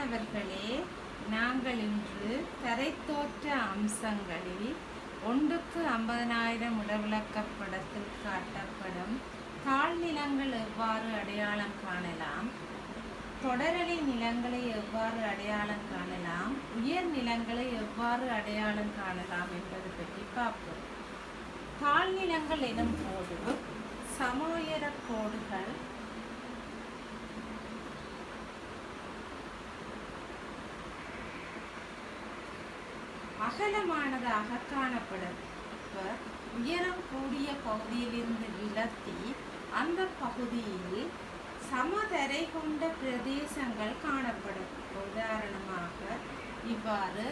மாணவர்களே, நாங்கள் இன்று தரைத்தோற்ற அம்சங்களில் 1:50,000 இடவிலக்கப்படத்தில் காட்டப்படும் தாழ்நிலங்கள் எவ்வாறு அடையாளம் காணலாம், தொடரடி நிலங்களை எவ்வாறு அடையாளம் காணலாம், உயர் நிலங்களை எவ்வாறு அடையாளம் காணலாம் என்பது பற்றி பார்ப்போம். தாழ்நிலங்கள் எனும் போது சமோயர கோடுகள் அகலமானதாக காணப்படும். உயரம் கூடிய பகுதியிலிருந்து விலத்தி அந்த பகுதியில் சமதரை கொண்ட பிரதேசங்கள் காணப்படும். உதாரணமாக இவ்வாறு